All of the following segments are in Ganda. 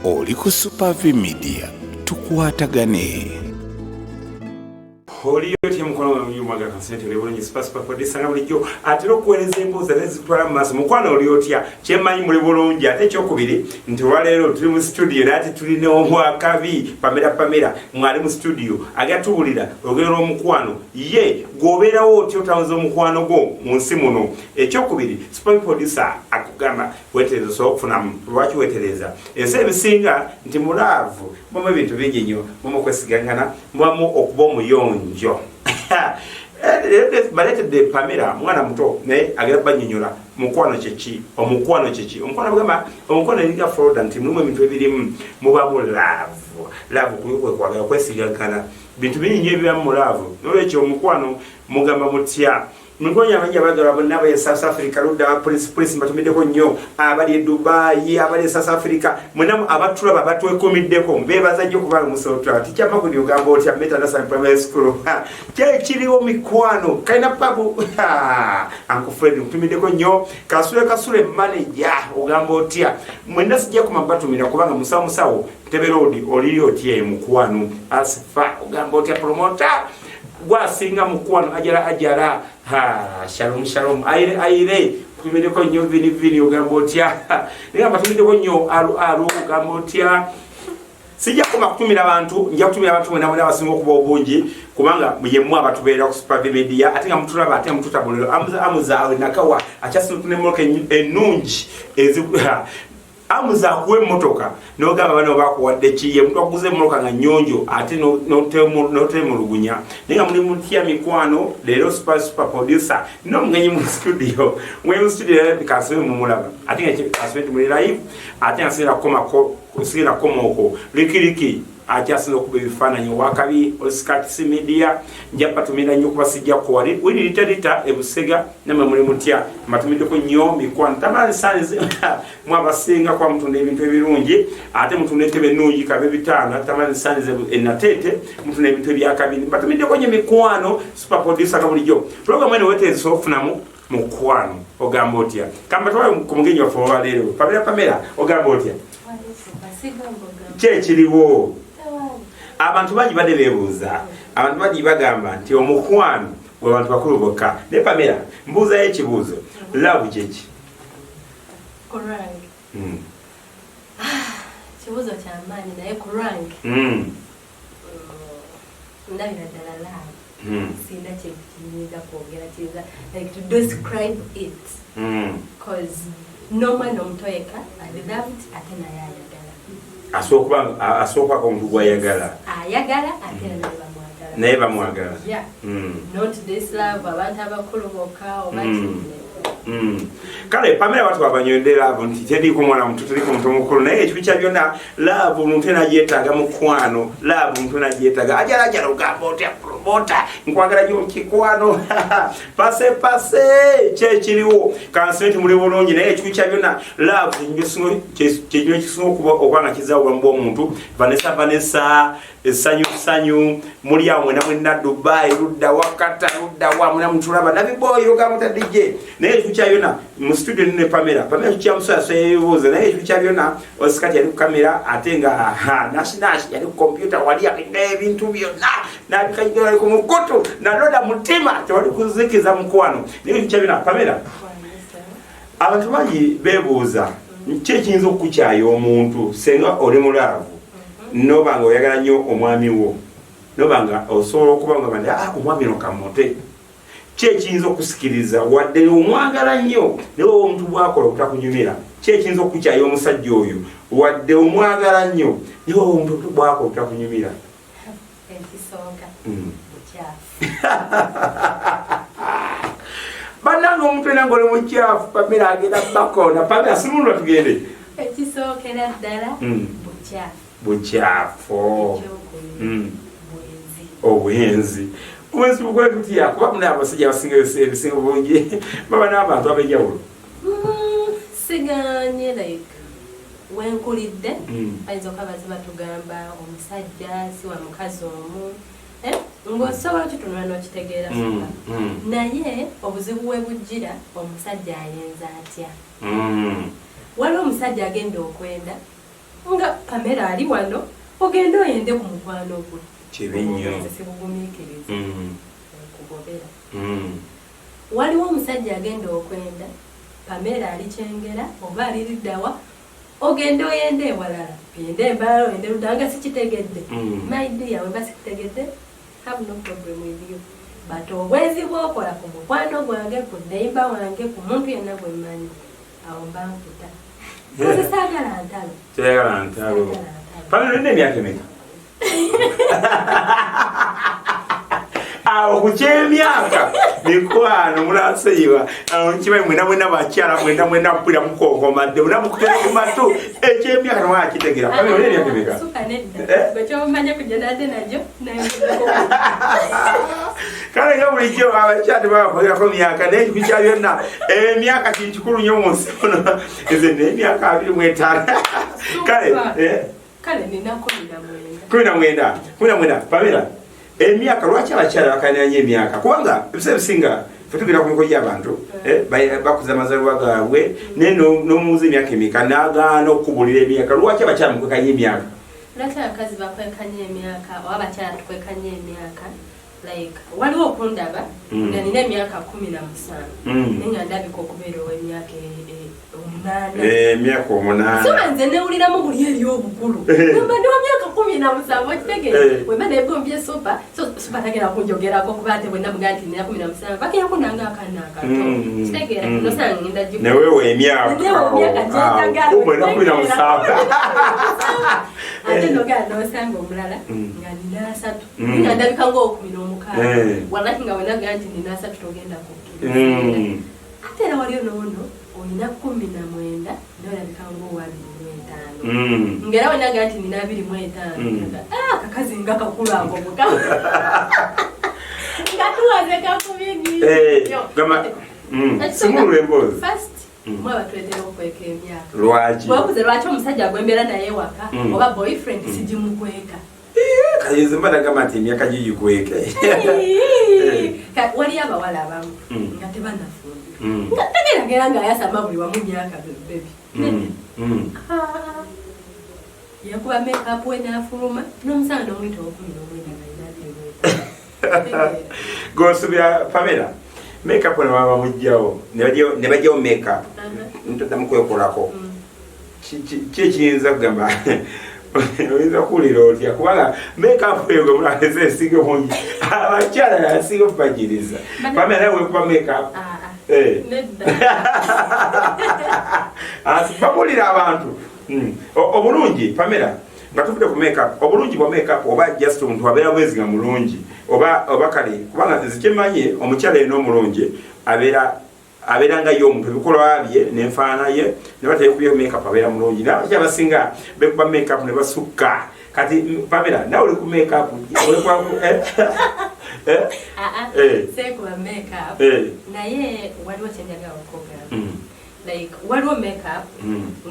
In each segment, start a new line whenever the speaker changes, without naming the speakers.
oli ku Super Media tukwatagane.
Oli yote mkono yumaga consent level ni space pa disanga bulijjo atero kueleza embuza nezitwala maso mukwano oli otya chemanyi muli bulungi ate kyokubiri nti walero tuli mu studio nati tuli ne omwakabi Pamela mwali mu studio agatubulira ogero omukwano ye goberawo otyo tawozo omukwano go munsi muno ekyokubiri sponsor producer akugamba wetereza so okufuna lwaki wetereza ese ebisinga nti mulavu mama bintu bingi nnyo mama kwesigangana mwamu okuba omuyonjo baletedde Pamela mwana muto naye agenda banyonyola mukwano kyeki omukwano bagamba omukwano eringa Florida nti mulimu ebintu ebirimu mubamu laavu kwagala kwesigangana bintu bingi nnyo ebibamu mu laavu nolwekyo omukwano mugamba mutya Mgonya abanja bagala bonna ya South Africa ludda police batumideko nnyo abali Dubai abali South Africa munamu abatulaba batwekomiddeko mbebaza nnyo kubanga musotra tikyapa kuli ogamba otya Meta National Primary School kye kiriwo mikwano kaina pabu Uncle Fred mutumideko nnyo kasule manager ogamba otya mwenda sijja kumabatumira kubanga musawo Tebe Road oliri otya mukwano asfa ogamba otya promoter gwasinga mukwano ajara shalom aire kumedeko nnyo vini ogamba otya ninga batumideko nnyo alu ogamba otya sijja kutumira abantu njja kutumira abantu mwena abasinga okuba obungi kubanga yemmwe abatubeera ku Super Media ate nga mutulaba ate mututabuliro amuzaawe nakawa akyasitune moloka ennungi amuza kuwe motoka nogamba bano bakuwadde kiye mtu akuze moloka nga nyonjo ate notemulugunya ninga muli mutya mikwano lero super producer no mgenyi mu studio bikaswe mu mulaba ate nga kaswe muri live ate nga sira komoko likiriki akyasino kubifananyi wakabi Super Media njapa tumira nnyo kubasijja ko wali lita ebusega namwe muli mutya matumideko nnyo mikwano tamani sanze mwabasinga kwa mtunde ebintu ebirungi ate mtunde tebe nungi kabe bitanga tamani sanze enatete mtunde ebintu ebyakabini batumideko nnyo mikwano super producer kabulijjo program ene wete sofunamu mukwano ogamba otya kamba twaye ku mugenyi wa fo lero Pamela ogamba otya kiriwo abantu baji bade bebuza abantu baji bagamba nti omukwano we abantu bakulu bokka ne Pamela mbuza ekibuzo love jechi
korang kibuzo kyamani naye korang ndabira ddala love sina kyekiyinza kwogera kiza like to describe it because no man omutoyeka I loved ate naye asoka ko mtu ayagala naye bamwagala not this love abantu abakulu bokka
kale Pamela watu abanyondera abo nti tedi ko mwana mtu tedi ko mtu mukulu naye ekibicha byonna love omuntu enagyetaaga mukwano love omuntu enagyetaaga ajala ogamba otya promota nkwagala nnyo mukikwano pase kyekiriwo kansenti muli bulungi naye ekibicha byonna love kyekino kisinga okubanga kizaawo bulamu bw'omuntu Vanessa sanyu muli awo mwena Dubai ludda wakata ludda wa mwena mutulaba nabiboyo ogamba DJ naye ekibicha byonna mu studio ne Pamela kyamusoya sebuze naye ekibicha byonna osikati yali ku kamera ate nga nashi yali ku computer wali akinde ebintu byonna nabikajira ali ku mukoto naloda mutima tewali kuzikiza mukwano naye ekibicha byonna Pamela abantu baji bebuuza kyekiyinza okukyayo omuntu senga oli mulavu nobanga oyagala nnyo omwami wo nobanga osobola okubanga bandi omwami no kamote kyekiyinza okusikiriza wadde omwagala nnyo naye omuntu bwakola obutakunyumira kyekiyinza okukyayo omusajja oyo wadde omwagala nnyo naye omuntu bwakola obutakunyumira bananga omuntu enanga oli mukyafu Pamela agenda bakona Pamela simulwa tugende
ekisookera ddala
bukyafo obwenzi obwenzi bugwekutya kuba muna abasajja abasinga ebisinga bungi baba n'abantu ab'enjawulo
siganye like wenkulidde ayinza okabazi batugamba omusajja siwa mukazi omu ng'osobola kitunula n'okitegeera naye obuzibu we bujjira omusajja ayenza atya waliwo omusajja agenda okwenda nga Pamela ali wano ogenda oyende ku mukwano gwe
kibi nnyo
sibugumiikiriza kugobera waliwo omusajja agenda okwenda Pamela ali Kyengera oba ali Liddawa ogenda oyende ewalala yende embala oyende Ludanga sikitegedde my dear we basikutegedde have no problem with you but obwezi bwokola ku mukwano gwange ku neighbor wange ku muntu yenna gwe mmanyi awo mba nkuta saagala ntalo
Pamela olina emyaka emeka awo kukyemyaka mikwano mulaseyiwa nkimanyi mwena bakyala mwena mpulira mukonkomadde muna mukutera ku matu ekyemyaka nwakitegera Pamela olina emyaka emeka
gwekyomanya kujja nadde najo
kale nga bulijjo abakyala babakolerako myaka naye ekikukya byonna emyaka kintu kikulu nnyo mu nsi muno nze n'emyaka 25
kale nina 19
Pamela emyaka lwaki abakyala bakananya emyaka kubanga ebiseera ebisinga fetugenda ku mikono gy'abantu bakuza amazaalibwa gaabwe naye n'omubuuza emyaka emeka n'agaana okukubulira emyaka lwaki abakyala mukwekanya emyaka
lwaki abakazi bakwekanya emyaka oba abakyala tukwekanya emyaka like waliwo okundaba nga nina emyaka 17 naye nga ndabika okubeera ow'emyaka 8
emyaka 8
so nze newuliramu buli eri obukulu gamba ndi wa myaka 17 okitegere wemba negombye sopa sopa tagera kunjogerako kuba ate bwenna mugaa nti nina 17 bakera kunanga akaana akato kitegera nosanga ngenda giku
newewe emyaka
ate nogaa nosanga omulala nga nina 3 nga ndabika ng'okumin'omukaaga walaki nga wenagaa nti nina 3 togenda kukkiriza ate era waliyo noono olina 19 nolabika ng'owa 25 ngera wenagaa nti nina 25 kakazi nga kakulu ako muka nga tuwaze kakubigi
simulula emboozi
first mwe batwetera okweka emyaka
lwaki
bwebuze lwaki omusajja gwembeera naye waka oba boyfriend sigimukweka
kayinza mba nagamba nti emyaka gigikweke
waliyo abawala abamu nga tebanafunda nga tegeragera ng'ayasama buli wamu myaka bebi yakuba makeup we n'afuluma n'omusana n'omwita 19
gosubira Pamela makeup ne baba mujjawo ne bajjawo makeup ntaddamu kwekolako kiyinza kugamba oyinza kuwulira otya kubanga makeup eyo gwe mulaaleza esinga bungi abakyala yasinga okubagiriza Pamela nawe wekuba makeup babulira abantu obulungi Pamela nga tuvudde ku makeup obulungi bwa makeup oba just omuntu abeera mwezi nga mulungi oba kale kubanga nze kyemmanyi omukyala eno omulungi abeera nga ye omuntu ebikolwa bye n'enfaana ye ne bateekubyeko makeup abeera mulungi n'abakyala basinga bekuba makeup ne basukka kati Pamela nawe oli ku makeup
sekuba makeup naye waliwo kyenjagala okwogera like waliwo makeup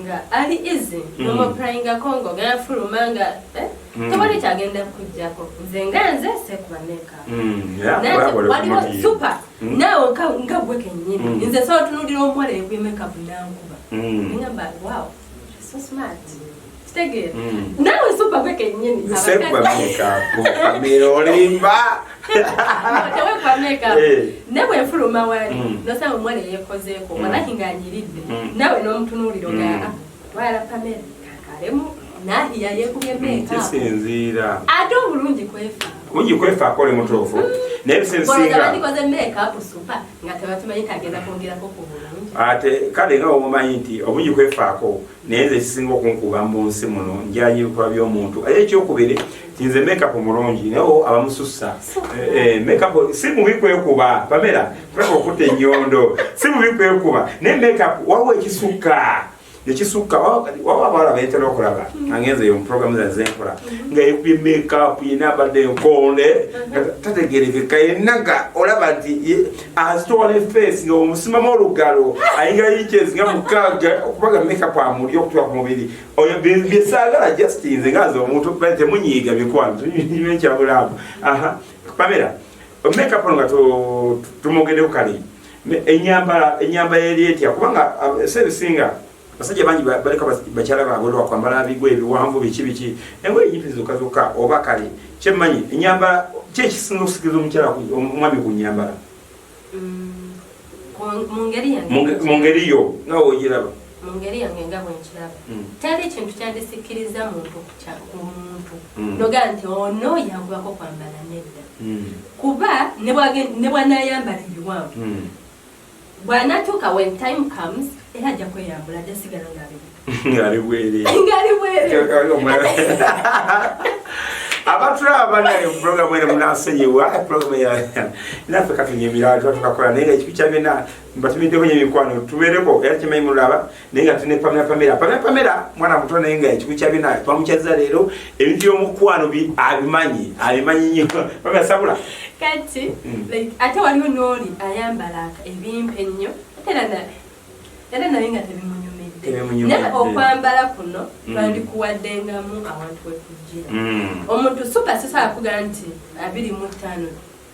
nga ali easy nomuprayingako ng'ogenda fuluma nga tewali kyagenda kujjako nze nga nze sekuba makeup waliwo super naawe nga gwe kennyini nze sobola otunuulira omuwala egwe makeup nankuba ngamba wow so smart kitegeera naawe super gwe kennyini
sekuba makeup Pamela olimba
tewekuba makeup ne bwenfuluma wali nosanga omuwala eyekozeeko walaki ng'anyiridde nawe n'omutunuuliro gaa twala Pamela kakalemu nahiya yekubye makeup
kisinziira
ate obulungi
kwefaako oli mutuufu naye ebiseera
ndikoze makeup super nga tebakimanyi kagenda kwongerako ku bulungi
ate kale nga omumanyi nti obulungi kwefaako naye nze kisinga okunkuba mu nsi muno njanya ebikuba by'omuntu aye ekyokubiri tinze makeup mulungi naye abamusussa makeup si mubi kwekuba Pamela tuleka okutta ennyondo si mubi kwekuba naye makeup waliwo ekisukka nekisukka waba abawala bayetera okulaba angenze yo muprogramu zazenkola nga yekubye makeup yina abadde enkonde tategerekeka yennaga olaba nti azitwala efeesi nga omusimamu olugalo ayinga yikyezi nga mukaaga okubaga makeup amuli okutula ku mubiri oyo byesaagala justinze ngaze omuntu temunyiiga mikwano tunywe ekyabulamu Pamela makeup nga tumwogeddeko kale enyamba yeri etya kubanga ebisinga basajja bangi baleka bakyala baabwe bakwambala bigwe ebiwanvu biki engoye nyingi zokazoka oba kale kyemmanyi enyambala kyekisinga okusikiriza omukyala omwami ku nyambala mu ngeri yo nga woogiraba
mu ngeri yange nga bwenkiraba tali kintu kyandisikiriza muntu ku muntu noga nti ono yangubako kwambala nedda kuba ne bwanayambala ebiwanvu bwanatuuka when time comes era ajja kweyambula ajja sigala
ngali bwere abatulaba banaye programu ene munasonyiwa programu naffe katunyemira tukakola naye nga ekipi kyabyonna mbatumiddeko nyemikwano tubeereko era kimanyi mulaba naye nga tune pamela mwana muto naye nga ekipi kyabyonna twamukyaza leero ebintu byomukwano abimanyi nnyo pamela sabula
kati ate waliwo n'oli ayambala ebimpe ennyo era naye nga tebimunyumidde naye okwambala kuno twandikuwaddengamu awantu wekujjira omuntu super sisala kugamba nti 25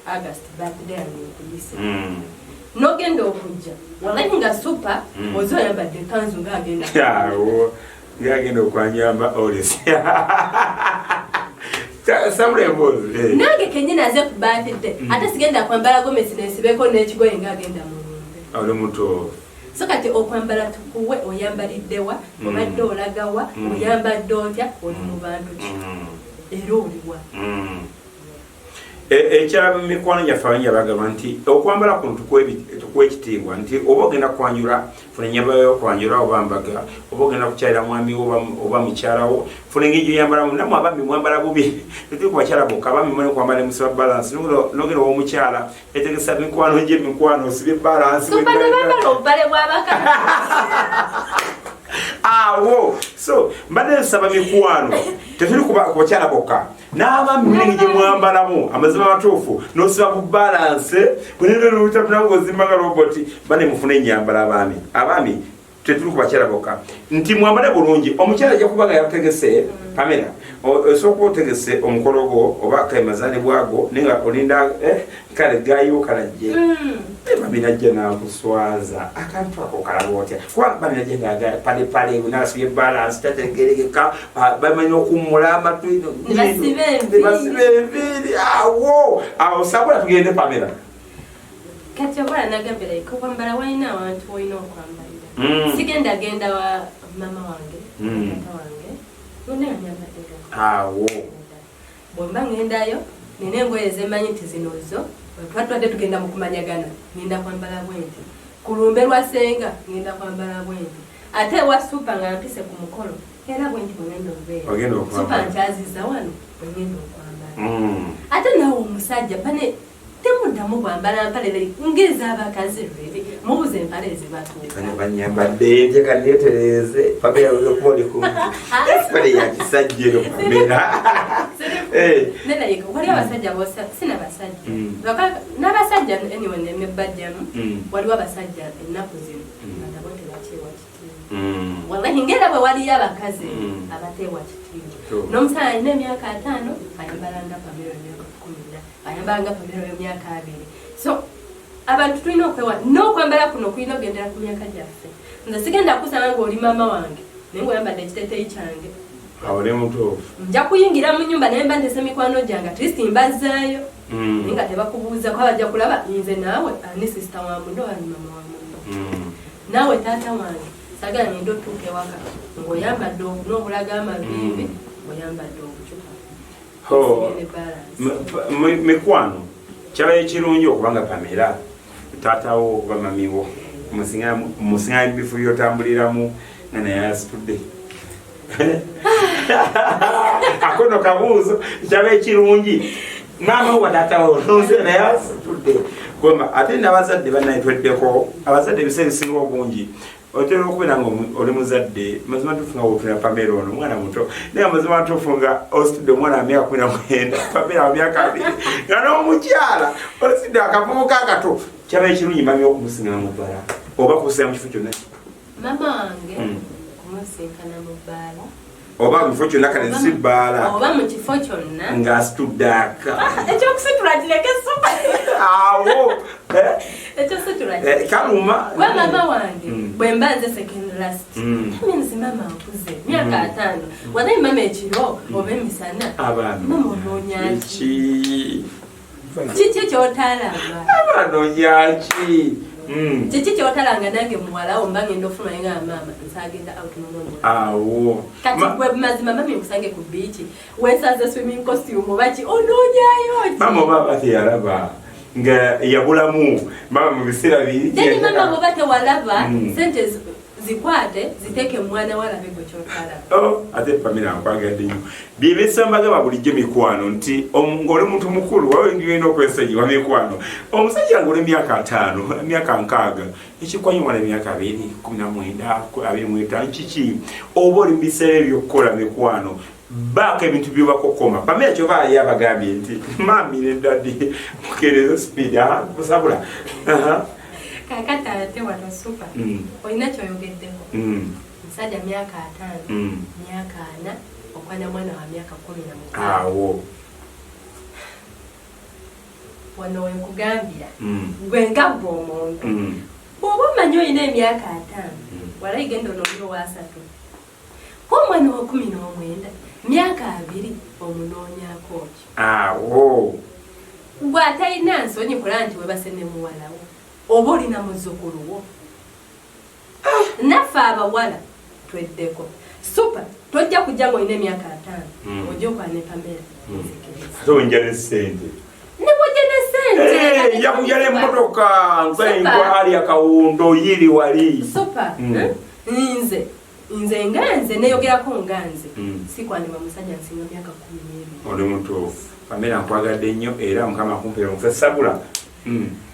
August birthday yange ekuyise nogenda okujja wallahi nga super ozi oyambadde kanzu ng'agenda
okwanyamba olisi
nange kenyini aze ku birthday ate sigenda kwambala gomesi nesibeko n'ekigoye ng'agenda mu lumbe
oli muto
so kati okwambala tukuwe oyambaliddewa obadde olagawa oyambadde otya oli mu bantu ki era oliwa
ekyala mikwano gyaffe abangi bagamba nti okwambala kuno tukuwa ekitiibwa nti oba ogenda kwanjula funa ennyamba yokwanjula oba mbaga oba ogenda kukyalira mwami oba mukyalawo funa engeri gyoyambalamu namwe abami mwambala bubi tetuli kubakyala bokka abami mwene kwambala emusiba balansi nogenda owomukyala etegesa mikwano gye mikwano osibye balansi awo so mbadde nsaba mikwano tetuli kubakyala bokka n'abami mulenge gye mwambalamu amazima matuufu n'osiba ku balanse bwenenoluutatunangozimbaga roboti bane mufune ennyambala abaami tetuli kubakyala bokka nti mwambale bulungi omukyala ajja kuba nga yategese Pamela osooka otegese omukolo gwo oba kemazaane bwago naye nga olinda kale gayo kalajje babinajja nakuswaza akantu ako kalaba otya kuba babinajja nga palepale nasibye balansi tategerekeka bamanyi okummula amatu basibe enviiri awo sabula tugende Pamela
kati obala nagambira okwambala walina awantu olina okwambalira sigenda wa mama wange tata wange
awo
bwemba ngendayo nina engoye ezemanyi nti zinozo twatwadde tugenda mu kumanyagana ngenda kwambala bwenti ku lumbe lwa senga ngenda kwambala bwenti ate ewa supa nga mpise ku mukolo era bwenti bwengenda obeera supa nkyaziza wano bwengenda okwambala ate nawe omusajja bane temuddamu kwambala mpale ngeza abakazi lweri mubuze empale ezibatuuka
banyambadde ntekandeetereze Pamela olwokuba kumpi pale yakisajjero Pamela
naye waliwo abasajja bosa sina basajja n'abasajja anyway nemebajjamu waliwo abasajja ennaku zino nabo tebateewa kitiibwa wallahi ngera bwe waliyo abakazi abateewa kitiibwa n'omusala alina emyaka 5 ayambalanga Pamela emyaka 10 ayambalanga Pamela emyaka 2 so abantu tulina okwewa n'okwambala kuno kulina okugendera ku myaka gyaffe nze sigenda kusanga ng'oli mama wange naye ng'oyambadde ekiteeteeyi kyange
awole mutuufu
nja kuyingira mu nnyumba naye mba ndese mikwano gyange at least mbazaayo naye nga tebakubuuza ko bajja kulaba nze naawe ani sisita wa mundo ani mama wa mundo naawe taata wange sagala ngenda otuuka ewaka ng'oyambadde n'obulaga amaviivi ng'oyambadde obucupa
mikwano kyabayo kirungi okubanga Pamela taatawo oba mamiwo musinga ebifu byotambuliramu nga naye asitudde akono kabuuzo kyabayo ekirungi maama oba taatawo nonse naye asitudde goma ate n'abazadde bannayitweddeko abazadde ebiseera ebisinga obungi otera okubeera nga oli muzadde mazima tuufu nga wotuna Pamela ono mwana muto naye amazima tuufu nga ositudde omwana wa myaka 19 Pamela wa myaka 2 nga n'omukyala ositudde akavubuka akato kyabayo ekirungi mami okumusinkana mu bbala oba kusinkana mu kifo kyonna
mama wange kumusinkana mu bbaala
oba mu kifo kyonna kale si bbaala
oba mu kifo kyonna
ng'asitudde aka
ekyokusitula kireke supa
awo
Echo sutura.
Kaluma.
Kwa mama wange bwe mbanze second last. Means mama akuze. Myaka 5. Wadai mama ekiro oba emisana.
Abana.
Mama ononyachi. Chichi kyotalanga.
Abana onyachi.
Chichi kyotalanga nange muwala ombange ndofuna nga mama nsagenda out nono.
Awo.
Kati gwe mazima mama nkusange ku beach. Wensaze swimming costume bachi ononyayo.
Mama baba teyalaba. Nga yabulamu mama mu bisera biri.
Deni mama bobate walaba sente zikwate ziteke mwana wala bego kyotala.
Ate Pamela nkwagadde nnyo. Byebesambaga babulijjo mikwano nti ng'oli muntu mukulu wawe ngenda okwesajja wa mikwano. Omusajja ng'oli emyaka 5, emyaka 6, ekikwanyi wala emyaka 2, 19, 25 kiki oba oli mu biseera ebyokukola mikwano. Baka ebintu byobakokoma. Pamela kyova ali abagambye nti mami ne daddy mukerezo speed kusabula.
Kakata ate wano super. Oyina kyoyogeddeko. Musajja myaka 5, myaka 4, okwana mwana wa myaka 15.
Awo.
Wano wenkugambira. Gwe nga gwe omuntu. Bw'oba omanyi oyina emyaka 5, wala igenda onoolyo wa 3. Omwana wa 19, myaka 2 omunoonyaako ki.
Awo.
Bw'atalina nsonyi kola nti webase ne muwalawo. Oba olina muzzukulu wo. Naffe abawala tweddeko. Super. Tojja kujja ng'olina emyaka 5. Ojja okwane Pamela.
Ate onja ne ssente.
Ne bw'ojja ne ssente.
Yakujja n'emmotoka nkwenkwa ali akawundo yiri wali.
Super. Nze nganze neyogerako nganze. Sikwanibwa musajja nsinga myaka 12.
Oli mutuufu. Pamela nkwagadde nnyo era Mukama akumpeera omufe sabula.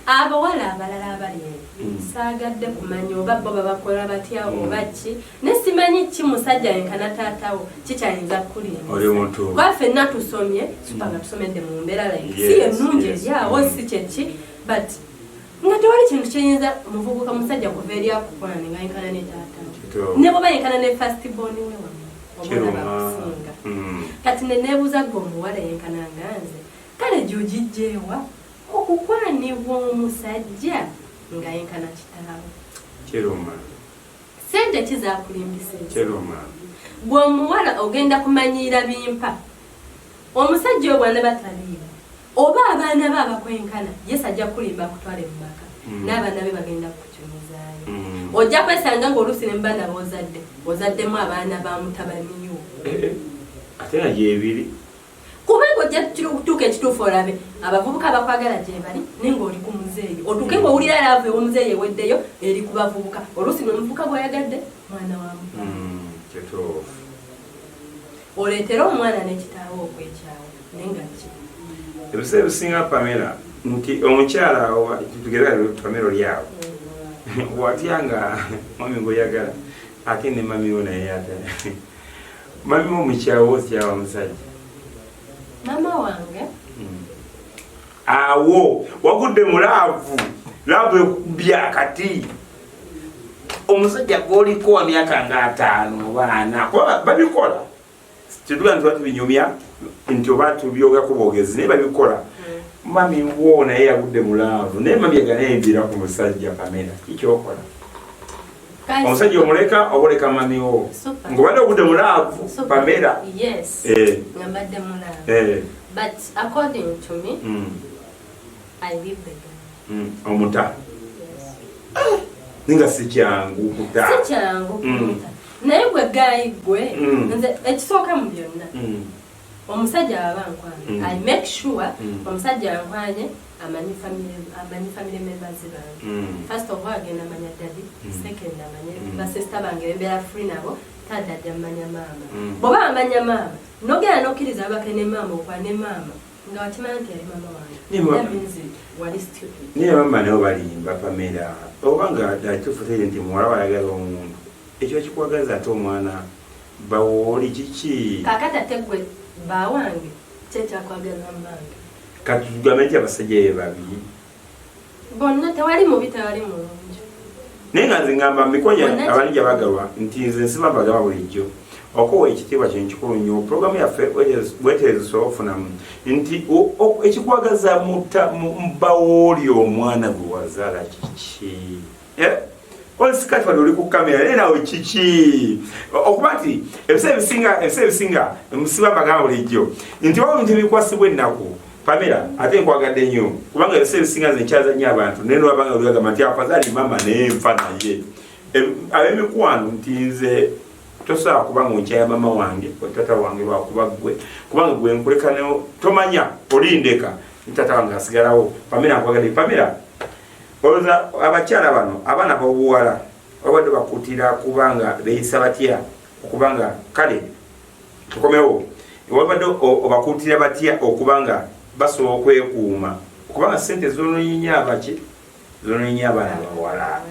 Abawala abalala abali saagadde kumanya oba bo babakola batya oba ki ne simanyi ki musajja yenkana taatawo kikyayinza kukulinda.
Oli mutuufu. Kuba
ffenna tusomye supanga tusomedde mu mbeera like si ennungi eryawo si kyeki but nga tewali kintu kyeyinza omuvubuka musajja kuva eri akukola ne nga yenkana ne taatawo ne bwoba yenkana ne first born we wano oba bakusinga kati ne neebuuza gwe omuwala yenkana nganze kale gy'ogijjeewa okukwanibwa omusajja nga yenkana kitaawo.
Kiruma.
Sente kizaakulimbisa.
Kiruma.
Gwe omuwala ogenda kumanyiira bimpa. Omusajja oyo bwana bataliiwo. Oba abaana be abakwenkana Yesu ajja kulimba kutwale mu maka. N'abaana be bagenda kukyumizaayo. Ojja kwesanga ng'oluusi ne mubana ozaddemu abaana ba mutabaniyo.
Ate nga gyebiri.
Kubanga ojja kutuuka ekituufu olabe abavubuka abakwagala gye bali nenga oli ku muzeeyi otuuke ng'owulira laavu ew'omuzeeyi eweddeyo eri ku bavubuka oluusi n'omuvubuka bw'oyagadde mwana wa muganda.
Kituufu.
Oleetera omwana n'ekitaawo okwekyawo nenga ki.
Ebiseera ebisinga Pamela nti omukyala tugerera Pamela oli awo watyanga mami gw'oyagala ate ne mami wo naye ate mami wo mukyawo otyawa omusajja.
Mama wange
awo wagudde mu laavu ekubye akati omusajja gw'oliko wa myaka nga 5 baana kuba babikola tetuga nti batubinyumya nti oba tubyogako bwogezi naye babikola. Mami wo naye yagudde mu laavu naye mami yaganayembira ku musajja Pamela kikyokola omusajja omuleka oba oleka mami wo ng'obadde ogudde mu laavu Pamela.
Yes. Ngambadde mu laavu. But according to me, I leave the girl.
Omuta. Ninga si kyangu kuta.
Si kyangu kuta. Naye gwe gayi gwe nze ekisooka mu byonna. Omusajja abankwanye. I make sure omusajja ankwanye amanyi family members bange. First of all agenda amanya daddy, second amanya basista bange bembeera free nabo, third ajja amanya mama. Bw'oba amanya mama nogera nokkiriza abakene mama okwane mama nga wakimanya nti yali mama wange. That means wali stupid.
Niye mama nabo balimba Pamela obanga datufutere nti muwala wayagala omuntu ekyo kikwagaza ate omwana bawoli kiki.
Kakata tegwe bawange kyekyakwagaza mmange.
Kati tugambe nti abasajja be babiri
bonna tewali mubi tewali mulungi.
naye nga nze ngamba mikonya abalijja bagalwa nti nze nsiba bagaba bulijjo okuwa ekitiibwa kino kikulu nnyo. Puroguramu yaffe bweteezisobola okufunamu nti ekikwagaza mbawo oli omwana gwe wazaala kiki? Olisikati wali oli ku kamera naye nawe kiki? Okuba nti ebiseera ebisinga musiba mbagamba bulijjo nti waliwo ebintu ebikwasibwa ennaku Pamela ate nkwagadde nnyo kubanga ebiseera ebisinga nze nkyaza nnyo abantu naye nolwabanga olwagamba nti afazaali mama naye nfa naye ab'emikwano nti nze tosobola kubanga onkyaya mama wange tata wange lwakuba ggwe kubanga gwe nkuleka tomanya olindeka tata wange asigalawo. Pamela nkwagadde Pamela olowooza abakyala bano abaana b'obuwala babadde bakutira kubanga beeyisa batya okubanga kale tukomewo babadde obakutira batya okubanga basobola okwekuuma okubanga ssente zononyinya abaki zononyinya abaana bawala.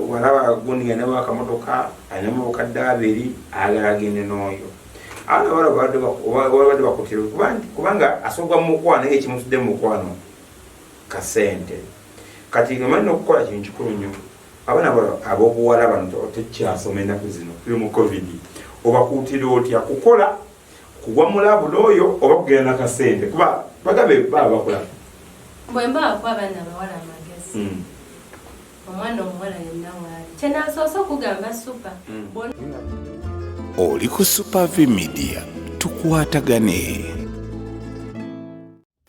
Walaba gundi ng'anamu akamotoka alinamu obukadde abiri ayagala agende n'oyo abaana babadde bakutira kubanga asobola mu mukwano naye ekimutudde mu mukwano kasente. Kati ngamanyi n'okukola kintu kikulu nnyo abaana ab'obuwala bano tekyasoma ennaku zino tuli mu covid obakuutira otya kukola kugwa mulabu n'oyo oba kugenda nakasente kuba bagambe baba bakola
bwe mbaako abaana abawala amagezi omwana omuwala yenna waali kyenasoosa okugamba supa
oli ku Super V Media tukwatagane.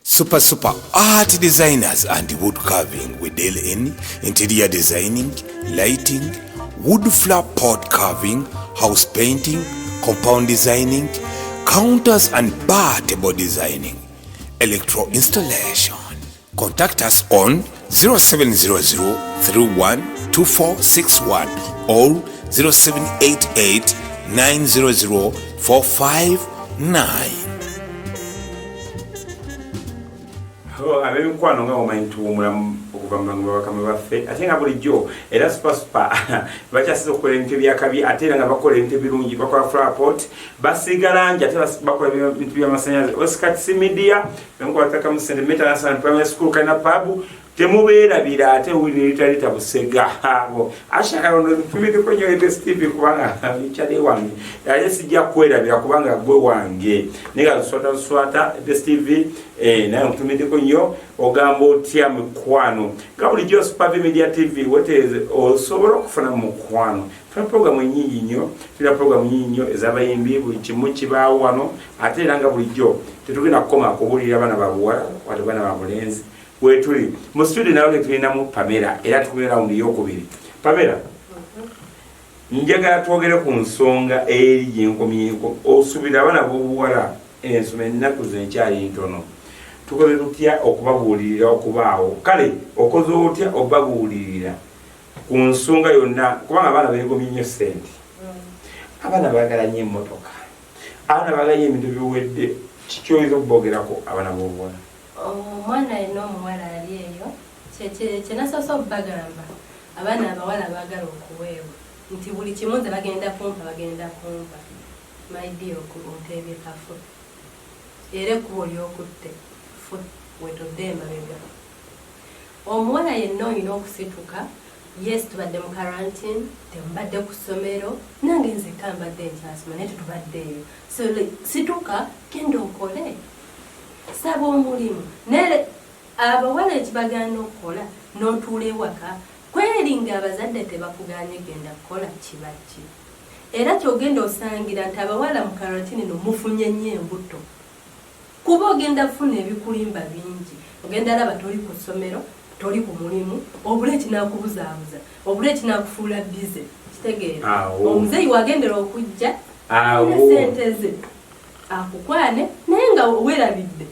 Super art designers and wood carving. We deal in interior designing, lighting, wood flower pot carving, house painting, compound designing, counters and bar table designing, electro installation. Contact us on 0700 312461 or 0788 900 459.
Ab'emikwano nga omanyi tuwumulamu okuva mu bantu bakama baffe ate nga bulijjo era super bakyasiza okukola ebintu ebyakabi ate era nga bakola ebintu ebirungi bakola flower pot basiiga langi ate bakola ebintu by'amasannyalaze. Osikati Media bemukwataka mu St. Meta National Primary School kalina pabu temubeerabira ate winiritalita busega abo ashakarono tumideko nnyo ebestivi kubanga bikyali wange yaye sijja kwerabira kubanga gwe wange nega luswata ebestivi naye tumideko nnyo ogamba otya mukwano nga bulijjo Super V Media TV weteze osobola okufuna mukwano. Tuna programu nyingi nnyo ez'abayimbi buli kimu kibaawo wano ate era nga bulijjo tetugenda kukoma kubuulira abaana babuwala wadde abaana babulenzi wetuli mu studio nawe tulinamu Pamela era tukubira raundi y'okubiri. Pamela njagala twogere ku nsonga eri gyenkomyeko osubira abaana b'obuwala ensoma ennaku zenkyali ntono tukoze tutya okubabuulirira okubaawo kale okoze otya obabuulirira ku nsonga yonna kubanga abaana beegomye nnyo ssente abaana baagala nnyo emmotoka abaana baagala nnyo ebintu biwedde kikyoyinza okubogerako abaana b'obuwala
omwana yenna omuwala ali eyo kyenasoose okubagamba abaana abawala baagala okuweebwa nti buli kimu nze bagenda kumpa maidi okuteebye kafu era ekkubo olyokutte fu wetodde emabega. Omuwala yenna olina okusituka yes tubadde mu quarantine tembadde ku ssomero nange nzekka mbadde nkyasoma naye tetubaddeeyo so situka genda okole saba omulimu nere abawala ekibagana okukola n'otuula ewaka kweri ng'abazadde tebakuganye genda kukola kibaki era kyogenda osangira nti abawala mu karantini no mufunye nnyo embuto kuba ogenda kufuna ebikulimba bingi ogenda laba toli ku ssomero toli ku mulimu obule kinakubuzaabuza obule kinakufuula bize kitegeera omuzeeyi wagendera okujja sente ze akukwane naye nga weerabidde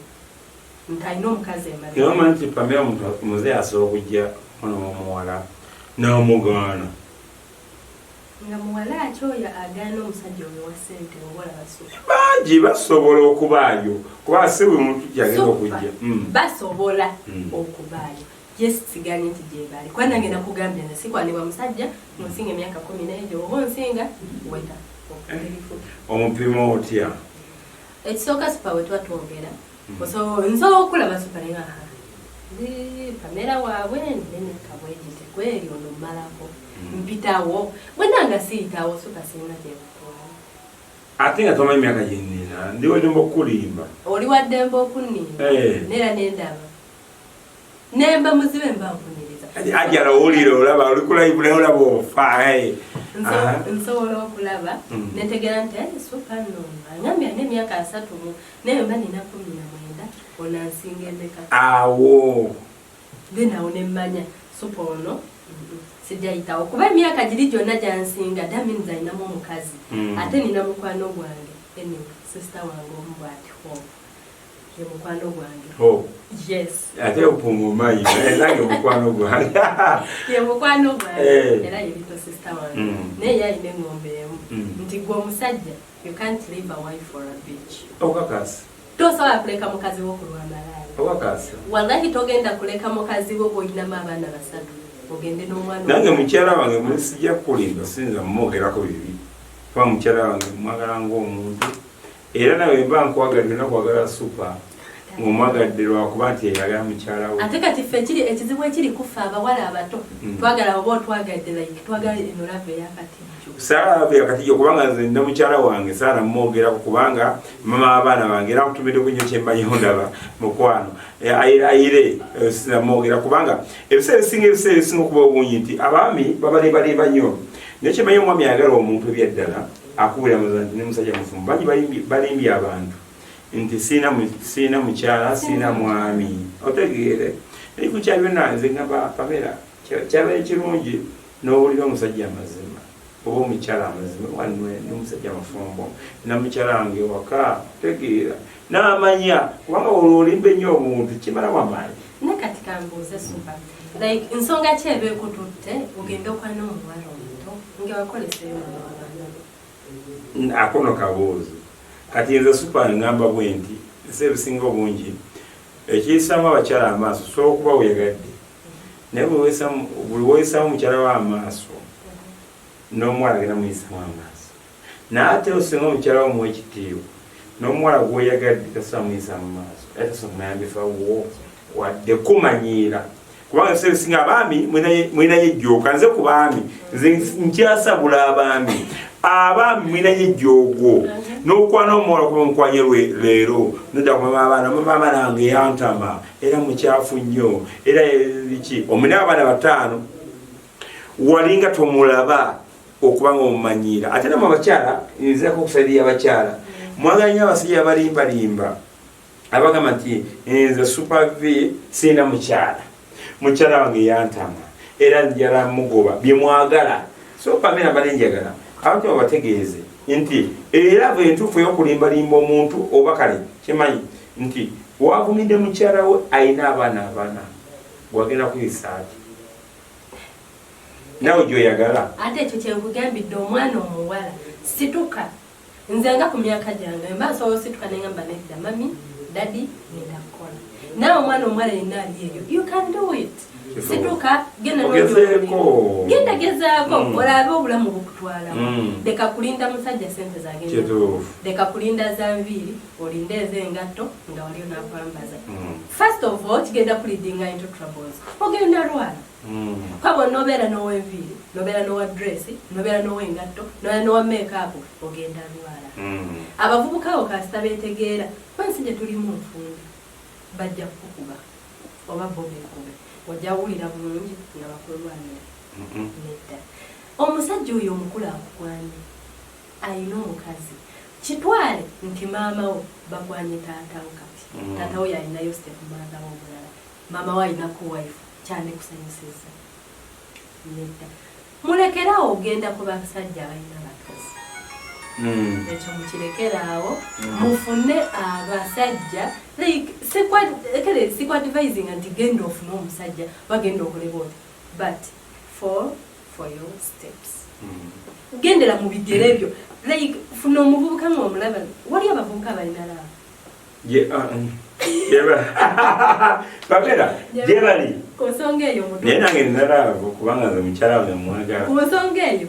nti alina omukazi
emabega nti Pamela muzeeyi asobola okujja ono omuwala n'omugaana
nga muwala ati oyo agaana omusajja oyo wa ssente obola basuka
bangi basobola okubaayo kuba si buli muntu kyagenda okujja
basobola okubaayo yesiganye nti gyebali kuba nange nakugambye nze sikwanibwa musajja nonsinga emyaka 11 oba onsinga weta
omupima otya
ekisooka supa we tuba twogera nsobola okulaba supa naye Pamela waabwe nene kabwegite kweri ono mmalako mpitawo bwenanga siyitawo supa sirina gyebutwala
ate nga tomanyi myaka gyenina ndi wadde mbakulimba
oli wadde mbaokunimba neera nendaba nemba muzibe mba nkuniriza
ajala owulire olaba oli kulayibula olaba ofa
nsobola okulaba netegera nti supa nno angambye n'emyaka 3 naye mba nina 19 onansinga emeka
awo
then awo nemmanya supa ono sijayitawo kuba emyaka giri gyonna gyansinga damins ayinamu omukazi ate nina mukwano gwange anyway sister wange omu bwati ye mukwano gwange yes
ate opungumanyi nange mukwano gwange
ye mukwano gwange era yerito sister wange naye yalina eng'ombe emu nti gwe omusajja you can't leave a wife for a bitch
okakasi
tosobola kuleka mukazi wo kulwa malaaya
okakasi
wallahi togenda kuleka mukazi wo bw'olinamu abaana 3 ogende n'omwana
nange mukyala wange musijja kulimba sinza mumwogerako bibi kuba mukyala wange mwagala ng'omuntu era nawe mba nkwagadde nakwagala supa ng'omwagadde lwakuba nti eyagala mukyala we
ate kati ffe ekizibu ekiri kufa abawala abato twagala oba otwagadde like twagala eno lava eyakatijjo
saala yakatijjo kubanga nze nina mukyala wange saala mmwogerako kubanga mama abaana bange era nkutumiddeko nnyo kyembanyi ondaba mukwano ayire sinza mmwogera kubanga ebiseera ebisinga okuba obungi nti abaami babalebaleba nnyo naye kyembanyi omwami ayagala omuntu ebyaddala akubira nti ne musajja mufumu bangi balimbye abantu nti siina mukyala siina mwami otegeere naye kukyala byonna nze ngamba Pamela kyabaye kirungi n'owulira omusajja amazima oba omukyala amazima wanwe n'omusajja amafumbo na mukyala wange waka otegeera n'amanya kubanga olwolimba ennyo omuntu kimalamu amaanyi
ne kati kambuuze supa like ensonga ki eba ekututte ogenda okwana omuwala omuto nga wakoleseyo
akono kabuuzo kati nze supa ngamba bwe nti ebisinga obungi ekiyisaamu abakyala amaaso sobola okuba weyagadde naye buli weeyisaamu mukyala we amaaso n'omuwala agenda muyisaamu amaaso naate osinga omukyala we muwa ekitiibwa n'omuwala gweyagadde tasobola muyisaamu maaso era tasobola kumuyambifawo wadde kumanyiira kubanga ebisinga abaami mwinayo ejjooka nze ku baami nze nkyasabula abaami mwinayo ejjoogo n'okwana omuwala kuba mukwanye leero nodda kumama abaana wange yantama era mukyafu nnyo era biki omuna abaana 5 walinga tomulaba okuba nga omumanyiira ate namu abakyala nzirako okusaidiya abakyala mwagala nnyo abasajja abalimbalimba abagamba nti nze superv siina mukyala wange yantama era njala mugoba byemwagala so Pamela mbadde njagala abantu babategeeze nti era entuufu ey'okulimbalimba omuntu oba kale kimanyi nti wavumidde mukyala we alina abaana 4 wagenda kuyisa ati nawe gyoyagala
ate ekyo kyekugambidde omwana omuwala situka nze nga ku myaka gyange mba nsobola osituka nengamba nedda mami dadi ngenda kukola nawe omwana omuwala yenna ali eyo you can do it situka genda gezaako olabe obulamu bukutwalamu leka kulinda musajja sente zagenda leka kulinda zanviiri olinde ez'engatto nga waliyo nakwambaza first of all kigenda kulidinga into troubles ogenda lwala kwabo nobeera n'owenviiri nobeera n'owa dress nobeera n'owengatto nobeera n'owa makeup ogenda lwala abavubukawo kasita beetegeera wansi gye tulimu nfumbi bajja kukukuba oba bobekube ojja wulira bulungi nga bakulwanira nedda omusajja oyo omukulu akukwanye ayina omukazi kitwale nti maama wo bakwanye taatawo kati taatawo yalinayo step maathawo omulala maama wo ayinako wife kyane kusanyusiza nedda mulekerawo ogenda ku basajja abalina bakazi ekyo mukirekeraawo mufune abasajja sikwadvising nti genda ofune omusajja bagenda okuleba oti but for your steps gendera mu bigere ebyo funa omuvubuka ng'omulaba wali abavubuka abalina laba
Pamela gyebali
ku nsonga eyo
naye nange ninalaavu kubanga nze mukyala wange mwagala
ku nsonga eyo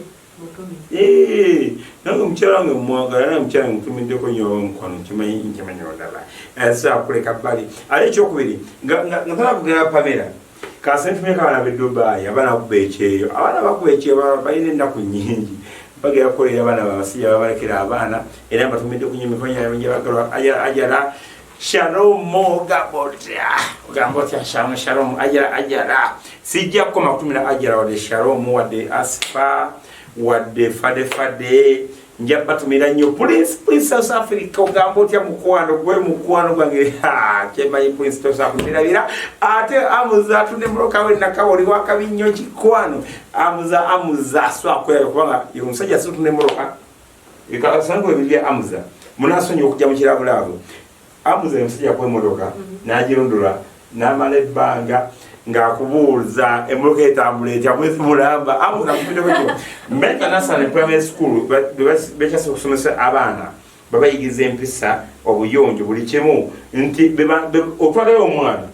nange mukyala wange mwagala naye mukyala wange mutumiddeko nnyo omukwano nkimanyi ondaba sakuleka bbali ate ekyokubiri nga tala kugenda Pamela kasentumeka abaana b'e Dubai abaana bakuba ekyeyo abaana bakuba ekyeyo balina ennaku nnyingi bagera kukolera abaana babasijja babalekera abaana era mbatumidde ku nyimikonya yabagalwa ajala Shalom gambotya Shalom ajala sijja kukoma kutumira ajala wadde Shalom wadde Asfa wadde Fade nja batumira nnyo Prince South Africa ogambotya mukwano gwe mukwano gwange kyemanyi Prince South Africa ate amuza tunemuloka we nakawoli wakabi nnyo kikwano amuza swakwera kubanga yomusajja situnemuloka ikasango ebibya amuza munasonyi okujja mu kirabulaabo amuza yomusajja kwemotoka n'agirondula n'amala ebbanga ng'akubuuza emmotoka etambula etya mwezi mulamba amuza kupiteko kyo American National Primary School bekyasa okusomesa abaana babayigiza empisa obuyonjo buli kimu nti otwalayo omwana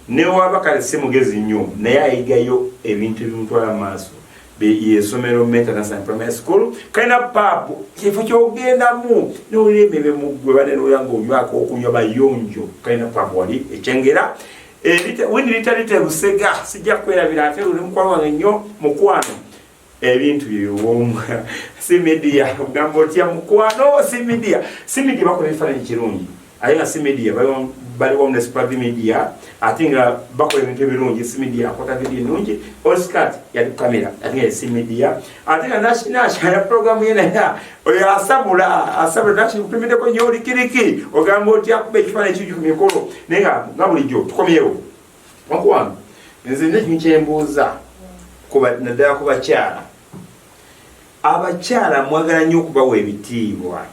newaba kale si mugezi nnyo naye ayigayo ebintu ebimutwala mu maaso yesomero International Primary School kalina papu kifo kyogendamu nowulira emebe muggwe banenolya ng'onywako okunywa bayonjo kalina papu wali ekyengera windi litalite Busega sijja kwerabira ate luli mukwano wange nnyo mukwano ebintu byewomu si media ogamba otya mukwano si media bakola ebifaananyi kirungi ate nga si media baliwo ne Spravi media ate nga bakola ebintu ebirungi si media akwata video ennungi Oscar yali kamera ate nga si media ate nga national program yena oyo asabula national kutumiddeko nnyo olikiriki ogamba otya kuba ekifaananyi kiri ku mikolo naye nga bulijjo tukomyewo mukwano nze nekimu kyembuuza naddala ku bakyala abakyala mwagala nnyo okubawa ebitiibwa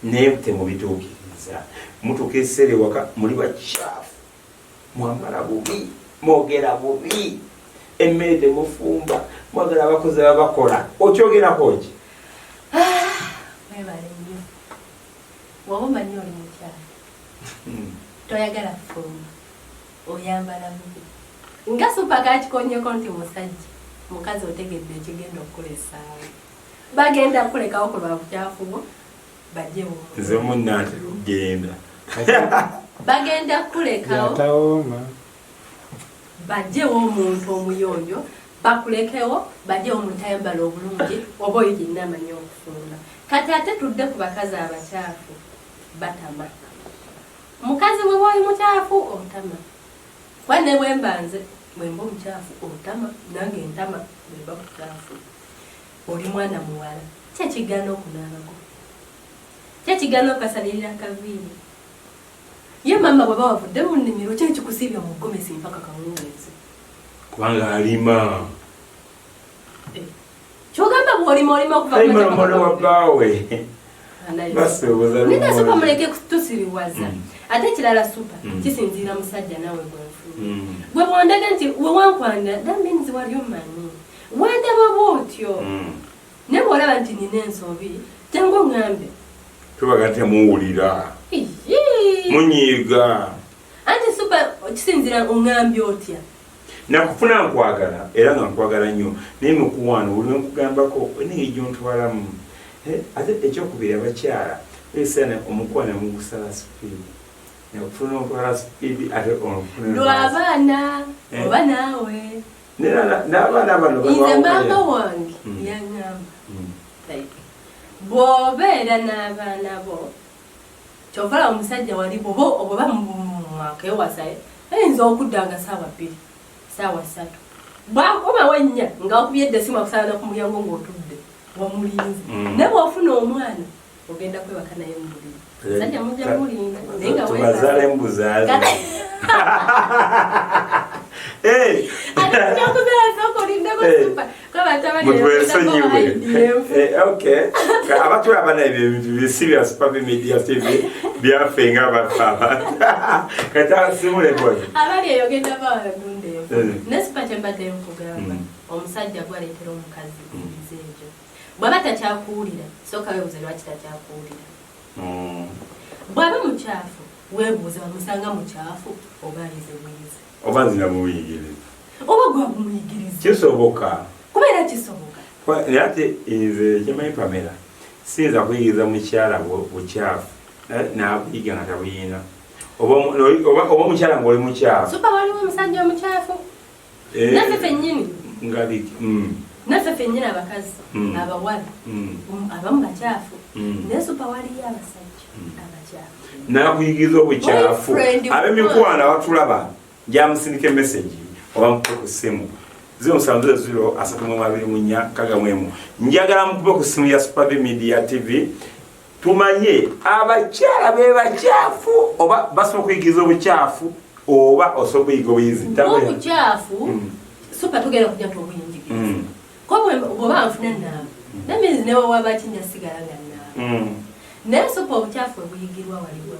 naye temubituukiriza mutuuka ekiseera ewaka muli bakyafu mwambala bubi mwogera bubi emmere temufumba mwagala abakozi babakola okyogerako ki
webale nnyo waba omanyi oli mukyala toyagala kufumba oyambala bubi nga supakakikonyeko nti musajja mukazi otegedde ekigenda okukolesaawe bagenda kulekawo ku lwa bukyafu bwo bajjewo
nze munnatera okugenda
bagenda kulekawo bajjewo omuntu omuyonjo bakulekewo bajjewo omuntu ayambala obulungi oba oyo gyenna amanyi okufumba kati ate tudde ku bakazi abakyafu batama mukazi bwe bwoli mukyafu otama kwane bwembanze bwemba omukyafu otama nange ntama bwemba mukyafu oli mwana muwala kyekigana okunaabako kyekigana okasalirira akaviiri ye mama bwe bawavudde mu nnimiro kyekikusiibya mu ggomesi mpaka kamuwezi
kubanga alima
kyogamba bw'olima
okuvawabbaawe
nina supa muleke tusiriwaza ate ekirala supa kisinziira musajja nawe gwenfuna gwe bwondaga nti wewankwanda that means wali omanyi wandaba bwotyo naye bwolaba nti nina ensobi jangu oŋŋambe
tubaga temuwulira munyiiga
anti supa kisinziira oŋŋambye otya
nakufuna nkwagala era nga nkwagala nnyo naye mukuwaano buli nkugambako neejo ntwalamu ate ekyokubiri abakyala esana omukwana mugusala sipiidi nakufuna ontwala sipiidi ate
lwabaana oba naawe
n'abaana bano
nze maama wange yaŋŋamba bw'obeera n'abaana bo kyovala omusajja wali oba mwaka ewasayo ayinza okudda nga saawa 2 saawa 3 bwakomawo ennya ng'akubye eddesimu akusala ku mulyango ng'otudde wamulinze naye bw'ofuna omwana ogenda kwebaka naye mubuliri musajja mujja mulinda naye nga
tubazaale mbuzaale abatulabana ebyo ebintu bisibya Spravi Media TV byaffe nga kata simulekoi
abali eyo genda bawagundeevu nesipa kyembadde nkugamba omusajja gwaleetera omukazi ebiza ebyo bw'aba takyakuwulira sooka weebuuze lwaki takyakuwulira bw'aba mukyafu weebuuze bamusanga mukyafu oba ayize bwize
oba nzina mubuyigiriza
oba gwa muyigiriza
kisoboka
kubeera kisoboka
naye ate nze kyemanyi Pamela siyinza kuyigiriza mukyala bukyafu nakuyiga nga tabuyina oba mukyala ngaoli mukyafu
supa waliwo omusajja omukyafu naffe fennyini
nga biki
naffe ffennyini abakazi abawala abamu bakyafu naye supa waliyo abasajja abakyafu
nakuyigiriza obukyafu ab'emikwano abatulaba gyamusindika message oba mukube ku ssimu 0700 njagala mukube ku ssimu ya Super B Media TV tumanye abakyala be bakyafu oba basobola okuyigiriza obukyafu oba osobola okuyiga obuyizi
obukyafu supa tugenda kujja tubuyinjigiriza oba nfuna naawe namizi newe wabakinja sigala nga naawe naye supa obukyafu obuyigirwa waliwo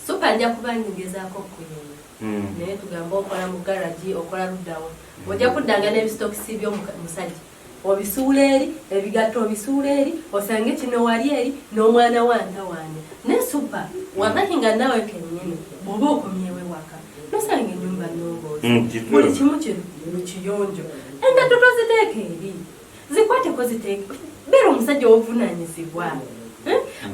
supa nja kuba ngezaako okuyonga naye tugamba okola mu garagi okola luddawo ojja kuddanga n'ebisitokisi by'omusajja obisuula eri ebigatto obisuula eri osange kino wali eri n'omwana wantawaanya naye supa wamakinga naawe kennyini bw'oba okomyewo ewaka nosanga ennyumba nnongoozi buli kimu kiri mu kiyonjo engatto toziteeka eri zikwateko ziteeka beera omusajja obuvunaanyizibwa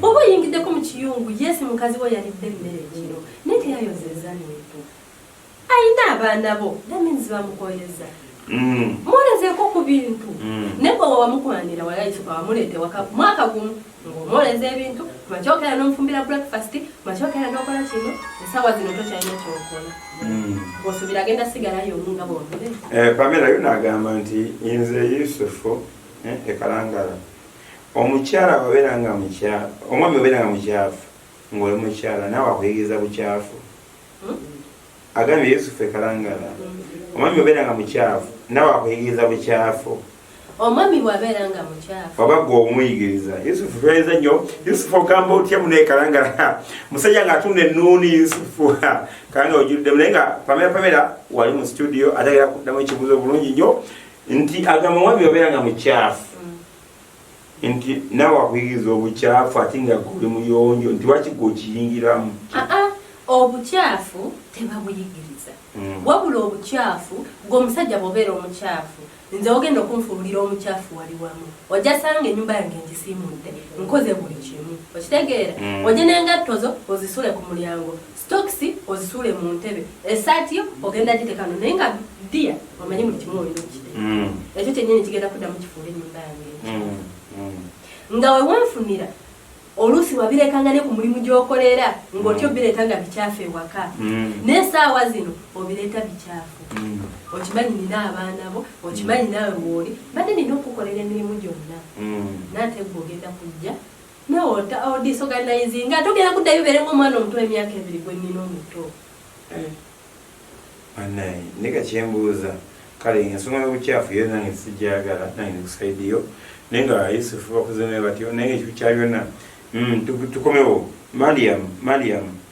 oba oyingiddeko mu kiyungu yesi mukazi we yalidde emmere ekiro naye teyayozeza neetu ayina abaana bo daminzi bamukoyeza mwolezeeko ku bintu naye bwe wamukwanira walayisuka wamuleete waka mwaka gumu ng'omwoleza ebintu makyokera n'omufumbira breakfast makyokera n'okola kino esaawa zino tokyalina kyokola osubira agenda sigalayo nga bwomule
Pamela yo n'agamba nti nze Yusufu ekalangala omukyala wabeeranga mukyafu omwami wabeeranga mukyafu ng'oli mukyala naawe akuyigiriza bukyafu agambye Yusufu ekalangala omwami wabeeranga mukyafu naawe akuyigiriza bukyafu
omwami bwabeeranga mukyafu
oba gwe omuyigiriza Yusufu twayinza nnyo Yusufu ogamba otya muno ekalangala musajja ng'atunda ennuuni Yusufu kalanga ojuddemu naye nga Pamela wali mu studio atagera kuddamu ekibuuzo bulungi nnyo nti agamba omwami wabeeranga mukyafu nti naawe akuyigiriza obukyafu ate nga guli muyonjo nti waki gwe okiyingiramu
obukyafu tebabuyigiriza wabula obukyafu gweomusajja bwobeera omukyafu nze ogenda okunfuulira omukyafu wali wamu ojja sanga ennyumba yange ngisimudde nkoze buli kimu okitegeera ojje n'engatto zo ozisule ku mulyango stokisi ozisule mu ntebe esaati yo ogenda gitekano naye nga ddiya omanyi buli kimu olina okiteeka ekyo kyennyini kigenda kuddamu kifuula ennyumba yange nga wewanfunira oluusi wabirekanga ne ku mulimu gy'okolera ng'otyo bireeta nga bikyafu ewaka n'esaawa zino obireeta bikyafu okimanyi nina abaana bo okimanyi naawe wooli badde nina okukolera emirimu gyonna naate gwe ogenda kujja nawe odisorganizinga ate ogenda kuddayo beere ng'omwana omuto emyaka 2 gwe nina omuto
anaye ndeka kyembuuza kale ensonga y'obukyafu yo nange sijjagala nange nkusaidiyo naye nga Yusufu bakoze naye batyo naye ekyo kya byonna tukomewo Mariam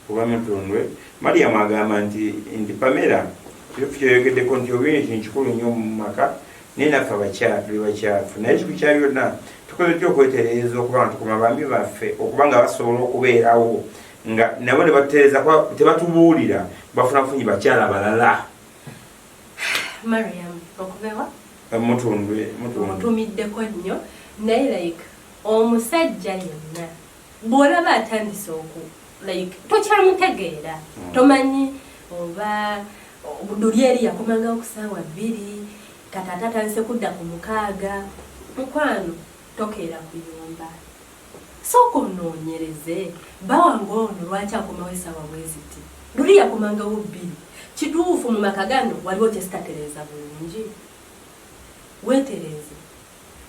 oba Mutondwe Mariam agamba nti Pamela kyoyogeddeko nti obiina ekintu kikulu nnyo mu maka naye naffe abakyala bakyafu naye ekiku kya byonna tukoze tya okwetereeza okuba nga tukuma bambi baffe okuba nga basobola okubeerawo nga nabo ne batutereeza tebatubuulira bafunafunyi bakyala balala
Mariam okubewa
Mutondwe
mutumiddeko nnyo naye like omusajja yenna bw'olaba atandise tokyamutegeera tomanyi oba luli eri yakomangawo ku ssaawa 2 kataata atandise kudda ku 6 mukwano tokeera kuyumba sooka onoonyereze bawange ono lwaki akomawo essaawa bweziti luli yakomangawo 2 kituufu mu maka gano waliwo kyesitatereeza bulungi weetereze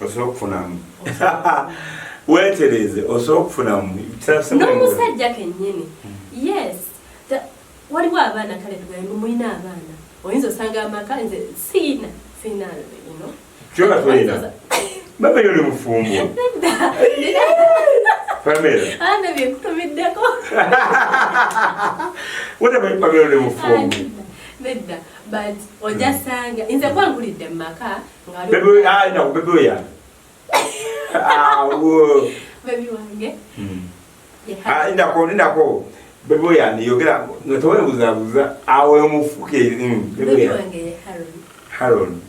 osobola okufunamu weetereze osobola okufunamu
n'omusajja kennyini yes waliwo abaana kale tugambe mulina abaana oyinza osanga amaka nze siina
kyoga tolina baba yoli mufumbo Pamela
ana byekutumiddeko
whatever Pamela yoli mufumbo
nedda but ojja sanga nze kwangulidde mu maka
bebe ya
bebi wange
ndako bebe ya niyogera nga towebuzabuza awe mufuke
bebi wange
Haron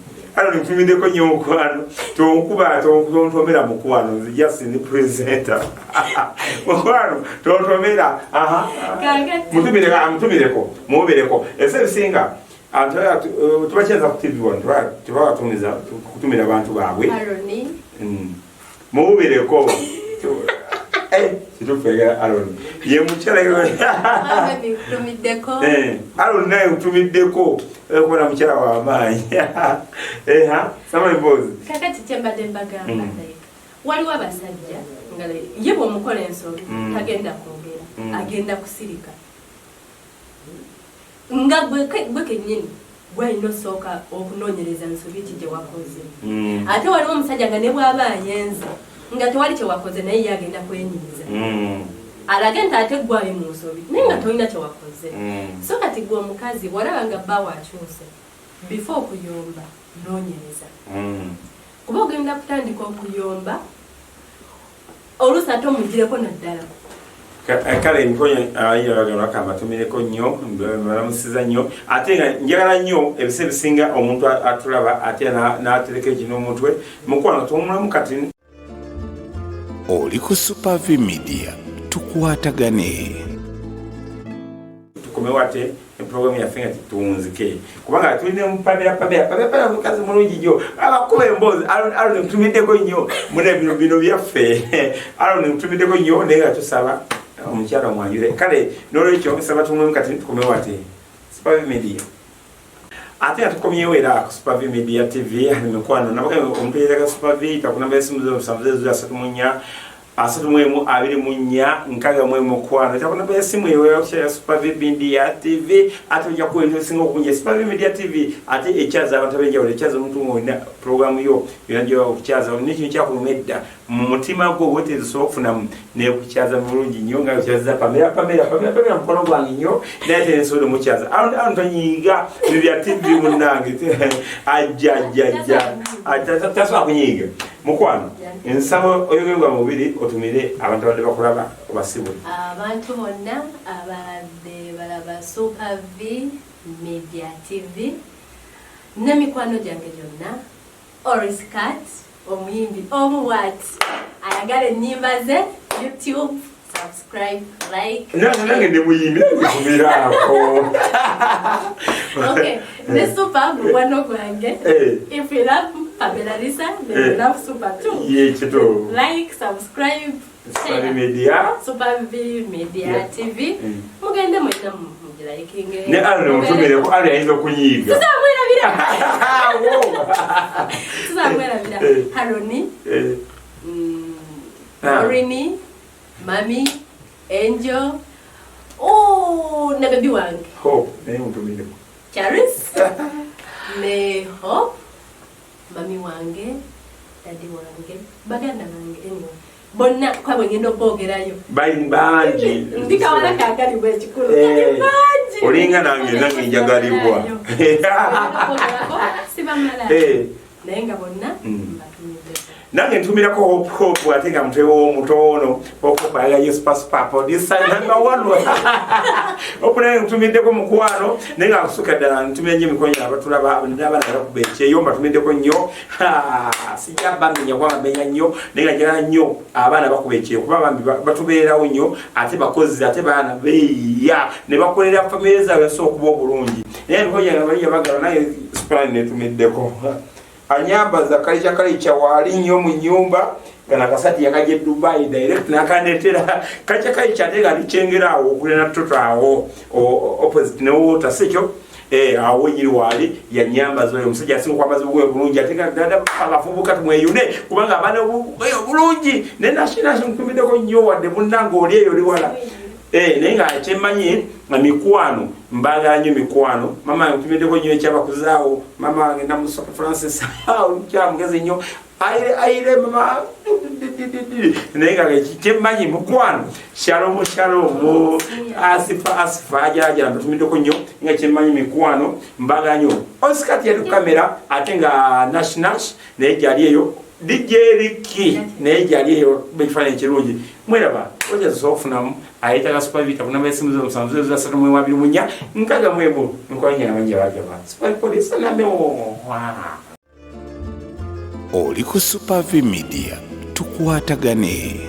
ntumiddeko nnyo mukwano tonkuba tontomera mukwano nze just ni presenter mukwano tontomera mutumireko mubereko ese bisinga tubacheza ku TV one tubatumiza kutumira abantu baabwe
Aroni
mubireko situfega Aroni ye muchala Aroni naye utumiddeko kubona muchala wa amaanyi sama mbozi
kakati kyembadde mbagamba waliwo abasajja nga ye bw'omukola ensobi tagenda kwogera agenda kusirika nga gwe kennyini gwalina osooka okunoonyereza nsobi ki gye wakoze ate waliwo omusajja nga ne bw'aba ayenza nga tewali kye wakoze naye ye agenda kwenyiza alage nti ate gwali mu nsobi naye nga tolina kye wakoze so kati gwe omukazi walaba nga bba wakyuse before okuyomba noonyereza kuba ogenda kutandika okuyomba oluusi ate omugireko naddala
kale nkonya ayagala kama tumireko nnyo balamusiza nnyo ate nga njagala nnyo ebise bisinga omuntu atulaba ate n'atereka ekino omutwe mukwano tumulamu kati
oli ku Super V Media tukwatagane
tukomewo ate program ya fenga tuunzike kubanga tulina mpabira mukazi mulungi nnyo abakuba emboozi alo nemutumiddeko nnyo mune bino byaffe alo nemutumiddeko nnyo naye nga tusaba omukyala omwanjule kale n'olwekyo nsaba tumulemu kati tukomewo ate Super V Media ate nga tukomyewo era ku Super V Media TV mikwano nabaga omuntu yeeraga Super V takunamba esimu zo 734 asatumuemu abiri munya nkaga mwemu kwano takuna be simu yewe ya Super V Media TV atujja kuwenda singo kunje Super V Media TV ate echaza abantu benja wale echaza omuntu mwina program yo yonajja okuchaza n'ekintu kyakulumedda mu mutima gwo wote zisofuna ne kuchaza mulungi nnyo nga kuchaza pamela mkono gwange nnyo naye ensolo muchaza abantu nyiga bya TV munange ajja taswa kunyiga mukwano ensabo oyogengwa mubiri otumire abantu abadde bakulaba obasibule
abantu bonna abadde balaba Super V Media TV n'emikwano gyange gyonna Oriscat omuyimbi omuwati ayagala ennyimba ze YouTube subscribe like
nange ndi muyimbi kumirako
okay the Super wano gwange if you love Pamela Lisa you love Super too like subscribe
Super V Media
Super V Media TV mugende mwina mugilaikinge
ne alo mutumire ko ali ayinza kunyiga
tuzamwera Haroni Orini Mami Angel na baby wange
Hope ne mutumire
Charis ne Hope Mami wange Daddy wange baganda wange anyway bonna kwabwe ngendo bogerayo
banji
ndikawala kakali bwe chikulu banji
olinga nange njagalibwa
sibamala nenga bonna
nange ntumirako hope ate nga mutwe w'omutono okubaga Yes Papa this time number 1 opuna ntumiddeko mukwano nenga akusuka ddala ntumira nnyo emikonya abatulaba n'abaana bakubekye yomba tumiddeko nnyo sijja bamenya kwa bamenya nnyo nenga njagala nnyo abaana bakubekye kuba bambi batubeerawo nnyo ate bakozi ate baana beeya ne bakolera famire zaabwe yasobola okuba obulungi naye emikonya nga bali bagala naye Super netumiddeko anyambaza kalicha wali nnyo mu nyumba kana kasati yakaje Dubai direct nakanetera kalicha tega lichengerawo okulena toto awo opposite no tasecho awo nyiri wali ya nyambaza oyo musajja singo kwambaza bugwe bulungi ateka dada abafubuka tumweyune kubanga abana bulungi ne nashina nkumiddeko nnyo wadde munnango oli eyo liwala nenga chemanyi mikwano mbaga nnyo mikwano mama nkumiddeko nnyo ekyabakuzaawo mama wange namusoka Francis kyamugezi nnyo aire mama nenga chemanyi mukwano shalom asifa ajaja ntumiddeko nnyo nga chemanyi mikwano mbaga nnyo Osikati yali kamera ate nga nash naye gyali eyo DJ Ricky naye gyali eyo bekifaananyi kirungi mweraba oja zofunamu ayita Super V kuna besimu zo 734 nkaga mwebo nkonya abanje bajaba Super Police nambe
oli ku Super V Media tukwatagane.